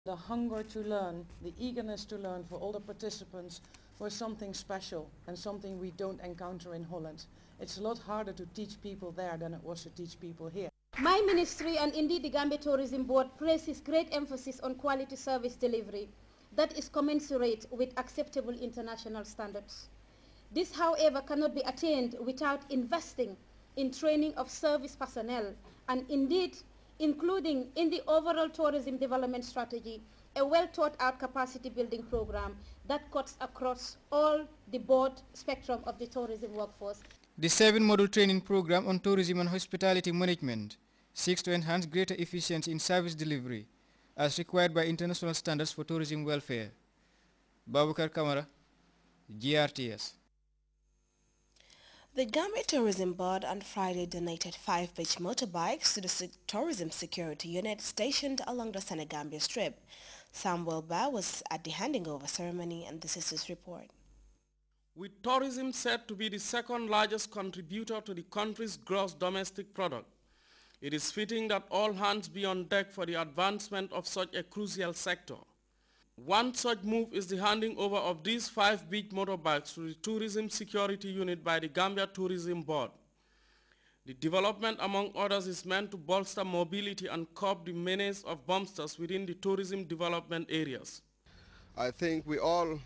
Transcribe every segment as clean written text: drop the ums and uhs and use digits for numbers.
The hunger to learn, the eagerness to learn for all the participants was something special and something we don't encounter in Holland. It's a lot harder to teach people there than it was to teach people here. My ministry and indeed the Gambia Tourism Board places great emphasis on quality service delivery that is commensurate with acceptable international standards. This, however, cannot be attained without investing in training of service personnel and indeed including in the overall tourism development strategy a well thought out capacity building program that cuts across all the broad spectrum of the tourism workforce. The 7-module training program on tourism and hospitality management seeks to enhance greater efficiency in service delivery as required by international standards for tourism welfare. Babukar Kamara, GRTS. The Gambia Tourism Board on Friday donated 5 beach motorbikes to the Tourism Security Unit stationed along the Senegambia Strip. Samuel Ba was at the handing over ceremony, and this is his report. With tourism said to be the second largest contributor to the country's gross domestic product, it is fitting that all hands be on deck for the advancement of such a crucial sector. One such move is the handing over of these 5 beach motorbikes to the Tourism Security Unit by the Gambia Tourism Board. The development, among others, is meant to bolster mobility and curb the menace of bumpsters within the tourism development areas. I think we all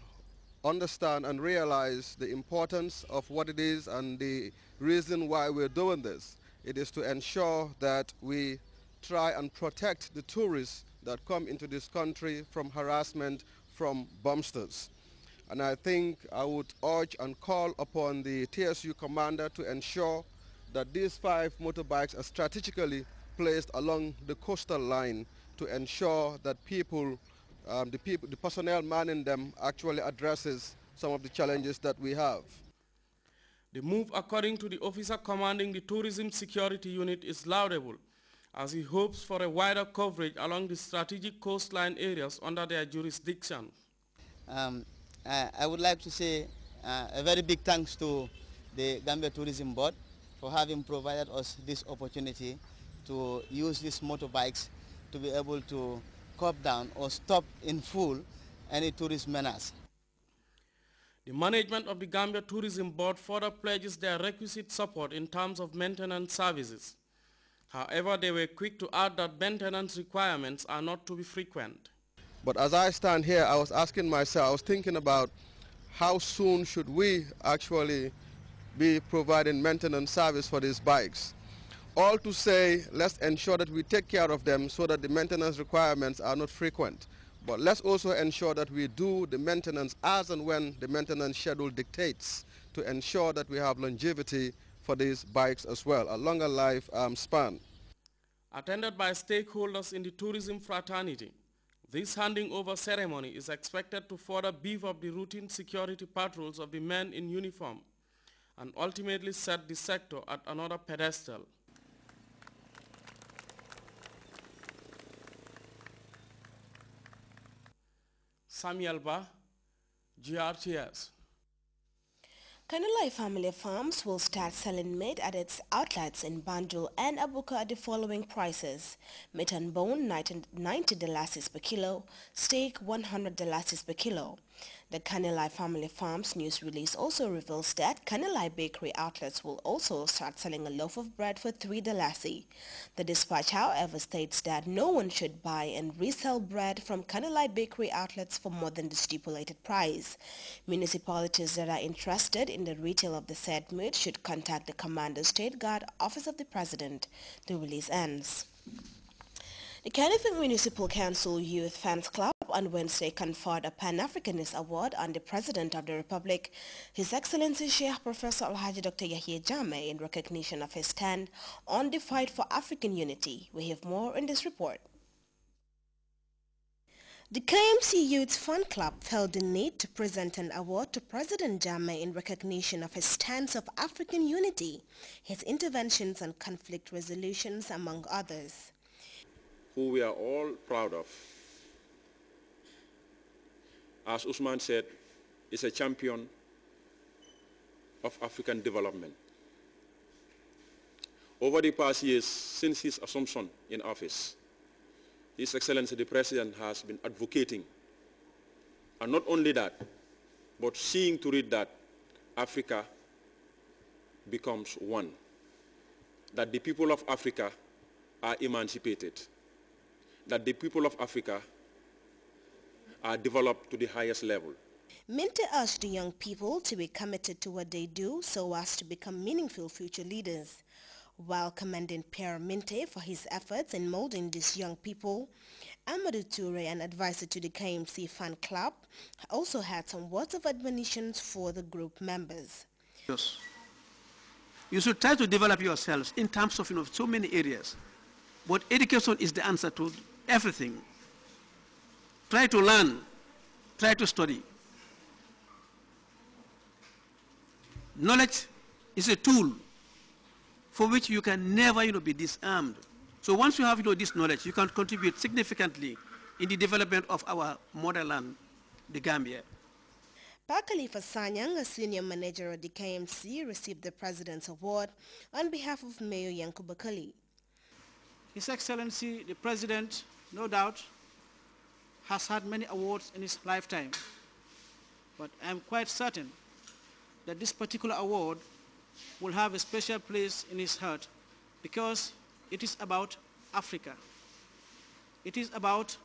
understand and realize the importance of what it is and the reason why we're doing this. It is to ensure that we try and protect the tourists that come into this country from harassment from bumpsters. And I think I would urge and call upon the TSU commander to ensure that these 5 motorbikes are strategically placed along the coastal line to ensure that the personnel manning them actually addresses some of the challenges that we have. The move, according to the officer commanding the Tourism Security Unit, is laudable, as he hopes for a wider coverage along the strategic coastline areas under their jurisdiction. I would like to say a very big thanks to the Gambia Tourism Board for having provided us this opportunity to use these motorbikes to be able to curb down or stop in full any tourist menace. The management of the Gambia Tourism Board further pledges their requisite support in terms of maintenance services. However, they were quick to add that maintenance requirements are not to be frequent. But as I stand here, I was asking myself, I was thinking about how soon should we actually be providing maintenance service for these bikes. All to say, let's ensure that we take care of them so that the maintenance requirements are not frequent. But let's also ensure that we do the maintenance as and when the maintenance schedule dictates to ensure that we have longevity for these bikes as well, a longer life span. Attended by stakeholders in the tourism fraternity, this handing over ceremony is expected to further beef up the routine security patrols of the men in uniform and ultimately set the sector at another pedestal. Samuel Ba, GRTS. Kanulai Family Farms will start selling meat at its outlets in Banjul and Abuka at the following prices: meat and bone $90 per kilo, steak $100 per kilo. The Kanulai Family Farms news release also reveals that Kanulai Bakery outlets will also start selling a loaf of bread for $3. The dispatch, however, states that no one should buy and resell bread from Kanulai Bakery outlets for more than the stipulated price. Municipalities that are interested in the retail of the said meat should contact the Commander State Guard, Office of the President. The release ends. The Kanifing Municipal Council Youth Fans Club on Wednesday conferred a Pan-Africanist Award on the President of the Republic, His Excellency Sheikh Professor Alhaji Dr. Yahya Jammeh, in recognition of his stand on the fight for African unity. We have more in this report. The KMC Youth Fan Club felt the need to present an award to President Jammeh in recognition of his stance of African unity, his interventions on conflict resolutions, among others. Who we are all proud of. As Usman said, is a champion of African development. Over the past years, since his assumption in office, His Excellency the President has been advocating. And not only that, but seeing to it that Africa becomes one, that the people of Africa are emancipated, that the people of Africa are developed to the highest level. Minte urged the young people to be committed to what they do so as to become meaningful future leaders. While commending Pierre Minte for his efforts in molding these young people, Amadou Toure, an advisor to the KMC fan club, also had some words of admonition for the group members. Yes. You should try to develop yourselves in terms of so many areas. But education is the answer to everything. Try to learn, try to study. Knowledge is a tool for which you can never be disarmed. So once you have this knowledge, you can contribute significantly in the development of our motherland, the Gambia. Pa Khalifa Sanyang, a senior manager at the KMC, received the President's Award on behalf of Mayor Yankuba Kali. His Excellency, the President, no doubt, has had many awards in his lifetime. But I am quite certain that this particular award will have a special place in his heart because it is about Africa. It is about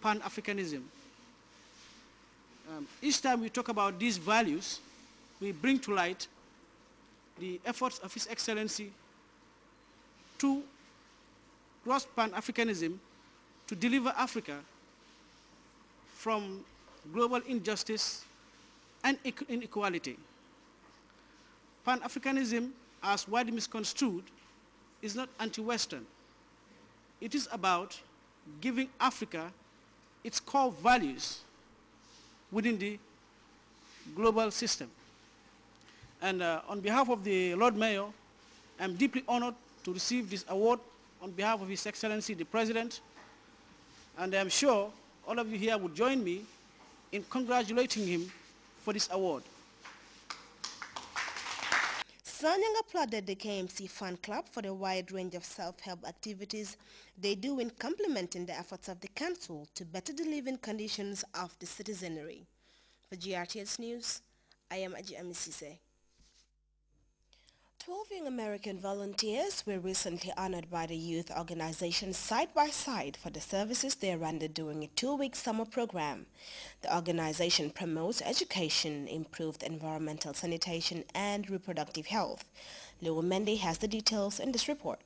Pan-Africanism. Each time we talk about these values, we bring to light the efforts of His Excellency towards Pan-Africanism to deliver Africa from global injustice and inequality. Pan-Africanism, as widely misconstrued, is not anti-Western. It is about giving Africa its core values within the global system. And on behalf of the Lord Mayor, I'm deeply honored to receive this award on behalf of His Excellency the President. And I'm sure all of you here would join me in congratulating him for this award. Sanyang applauded the KMC fan club for the wide range of self-help activities they do in complementing the efforts of the council to better the living conditions of the citizenry. For GRTS News, I am Aji Amisise. 12 young American volunteers were recently honored by the youth organization Side by Side for the services they rendered during a 2-week summer program. The organization promotes education, improved environmental sanitation, and reproductive health. Lou Mendy has the details in this report.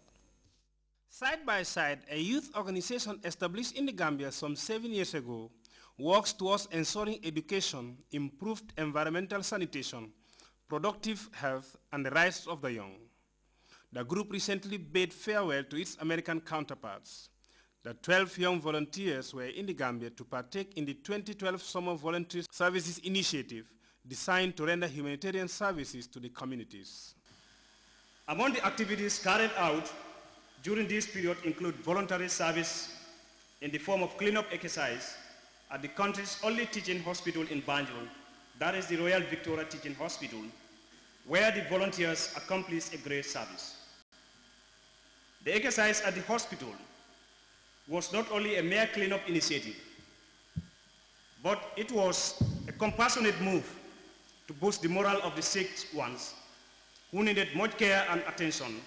Side by Side, a youth organization established in the Gambia some 7 years ago, works towards ensuring education, improved environmental sanitation, productive health, and the rights of the young. The group recently bade farewell to its American counterparts. The 12 young volunteers were in the Gambia to partake in the 2012 Summer Voluntary Services Initiative, designed to render humanitarian services to the communities. Among the activities carried out during this period include voluntary service in the form of cleanup exercise at the country's only teaching hospital in Banjul, that is the Royal Victoria Teaching Hospital, where the volunteers accomplished a great service. The exercise at the hospital was not only a mere cleanup initiative, but it was a compassionate move to boost the morale of the sick ones who needed much care and attention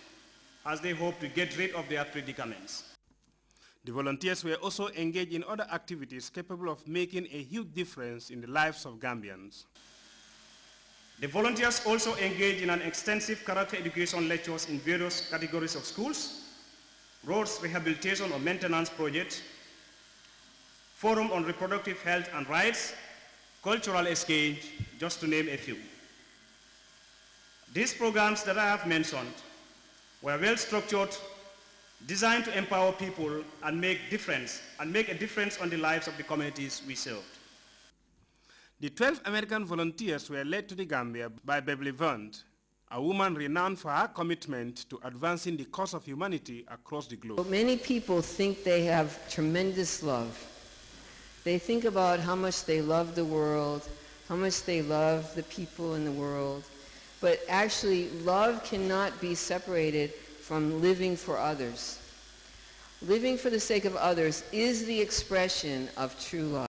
as they hope to get rid of their predicaments. The volunteers were also engaged in other activities capable of making a huge difference in the lives of Gambians. The volunteers also engaged in an extensive character education lectures in various categories of schools, roads rehabilitation or maintenance projects, forum on reproductive health and rights, cultural exchange, just to name a few. These programs that I have mentioned were well structured, designed to empower people and make a difference on the lives of the communities we served. The 12 American volunteers were led to the Gambia by Beverly Vaughn, a woman renowned for her commitment to advancing the cause of humanity across the globe. Many people think they have tremendous love. They think about how much they love the world, how much they love the people in the world, but actually love cannot be separated from living for others. Living for the sake of others is the expression of true love.